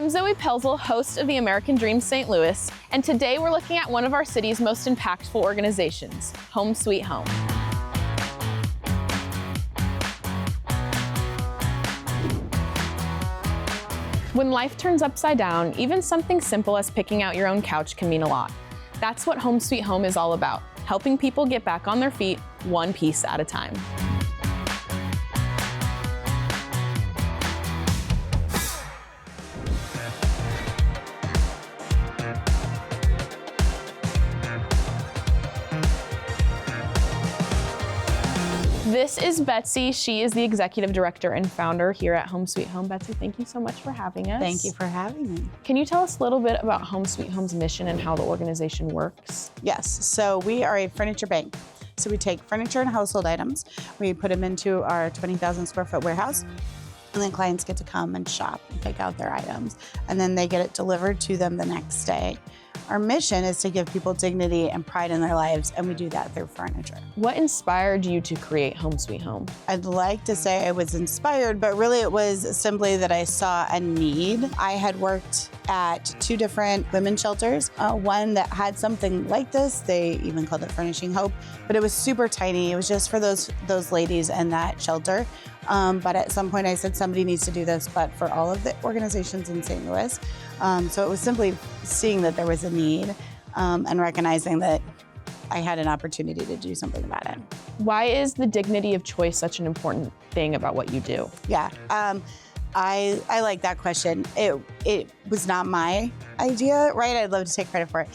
I'm Zoe Poelzl, host of the American Dream St. Louis, and today we're looking at one of our city's most impactful organizations, Home Sweet Home. When life turns upside down, even something simple as picking out your own couch can mean a lot. That's what Home Sweet Home is all about, helping people get back on their feet, one piece at a time. This is Betsy. She is the executive director and founder here at Home Sweet Home. Betsy, thank you so much for having us. Thank you for having me. Can you tell us a little bit about Home Sweet Home's mission and how the organization works? Yes, so we are a furniture bank. So we take furniture and household items, we put them into our 20,000 square foot warehouse, and then clients get to come and shop and pick out their items, and then they get it delivered to them the next day. Our mission is to give people dignity and pride in their lives, and we do that through furniture. What inspired you to create Home Sweet Home? I'd like to say I was inspired, but really it was simply that I saw a need. I had worked at 2 different women's shelters, one that had something like this. They even called it Furnishing Hope, but it was super tiny. It was just for those ladies in that shelter. But at some point I said somebody needs to do this, but for all of the organizations in St. Louis. So it was simply seeing that there was a need and recognizing that I had an opportunity to do something about it. Why is the dignity of choice such an important thing about what you do? Yeah, I like that question. It was not my idea, right? I'd love to take credit for it.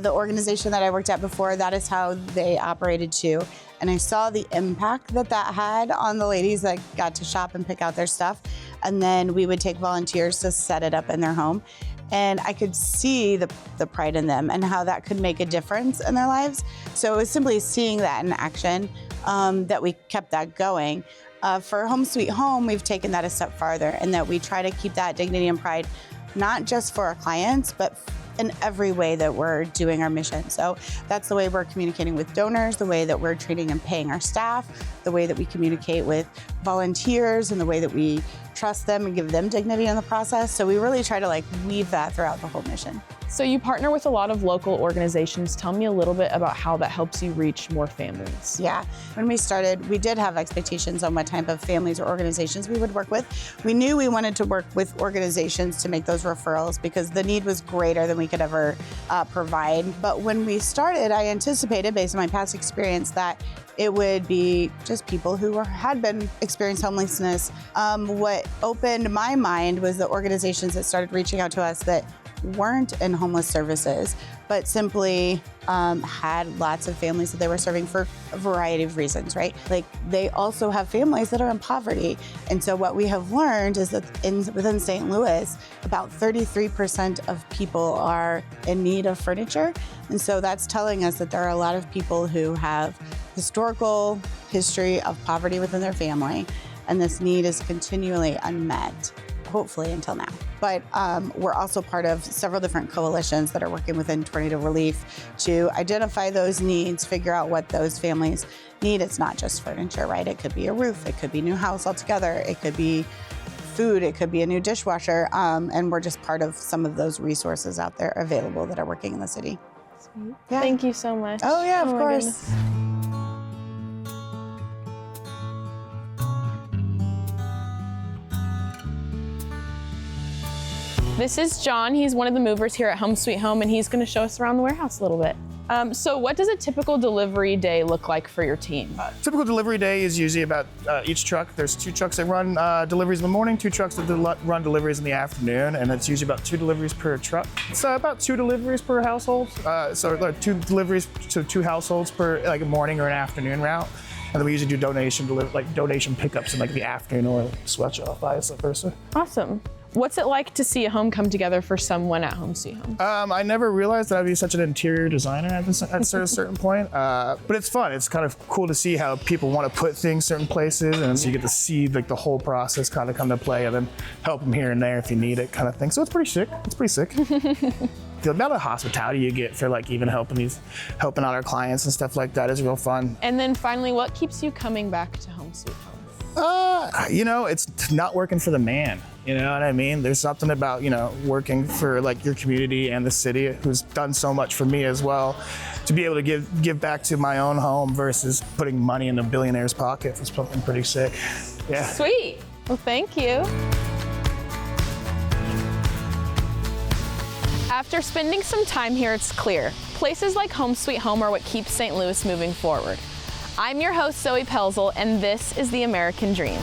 The organization that I worked at before, that is how they operated too. And I saw the impact that had on the ladies that got to shop and pick out their stuff. And then we would take volunteers to set it up in their home. And I could see the pride in them and how that could make a difference in their lives. So it was simply seeing that in action that we kept that going. For Home Sweet Home, we've taken that a step farther, and that we try to keep that dignity and pride, not just for our clients, but in every way that we're doing our mission. So that's the way we're communicating with donors, the way that we're training and paying our staff, the way that we communicate with volunteers, and the way that we trust them and give them dignity in the process. So we really try to weave that throughout the whole mission. So you partner with a lot of local organizations. Tell me a little bit about how that helps you reach more families. Yeah, when we started, we did have expectations on what type of families or organizations we would work with. We knew we wanted to work with organizations to make those referrals because the need was greater than we could ever provide. But when we started, I anticipated, based on my past experience, that it would be just people who had been experienced homelessness. What opened my mind was the organizations that started reaching out to us that weren't in homeless services, but simply had lots of families that they were serving for a variety of reasons, right? They also have families that are in poverty. And so what we have learned is that within St. Louis, about 33% of people are in need of furniture. And so that's telling us that there are a lot of people who have historical history of poverty within their family, and this need is continually unmet, hopefully until now. But we're also part of several different coalitions that are working within tornado relief to identify those needs, figure out what those families need. It's not just furniture, right? It could be a roof, it could be a new house altogether, it could be food, it could be a new dishwasher, and we're just part of some of those resources out there available that are working in the city. Sweet. Yeah. Thank you so much. Oh yeah, of course. Goodness. This is John. He's one of the movers here at Home Sweet Home, and he's going to show us around the warehouse a little bit. So what does a typical delivery day look like for your team? Typical delivery day is usually about each truck. There's 2 trucks that run deliveries in the morning, 2 trucks that run deliveries in the afternoon, and it's usually about 2 deliveries per truck. It's about 2 deliveries per household. So 2 deliveries to 2 households per a morning or an afternoon route. And then we usually do donation pickups in the afternoon or switch off, vice versa. Awesome. What's it like to see a home come together for someone at Home Sweet Home? I never realized that I'd be such an interior designer at a certain point, but it's fun. It's kind of cool to see how people want to put things certain places, and so you get to see the whole process kind of come to play, and then help them here and there if you need it, kind of thing. So it's pretty sick. It's pretty sick. The amount of hospitality you get for even helping out our clients and stuff like that is real fun. And then finally, what keeps you coming back to Home Sweet Home? You know, it's not working for the man. You know what I mean? There's something about, you know, working for like your community and the city, who's done so much for me as well, to be able to give back to my own home versus putting money in a billionaire's pocket for something pretty sick. Yeah. Sweet. Well, thank you. After spending some time here, it's clear places like Home Sweet Home are what keeps St. Louis moving forward. I'm your host, Zoe Poelzl, and this is the American Dream.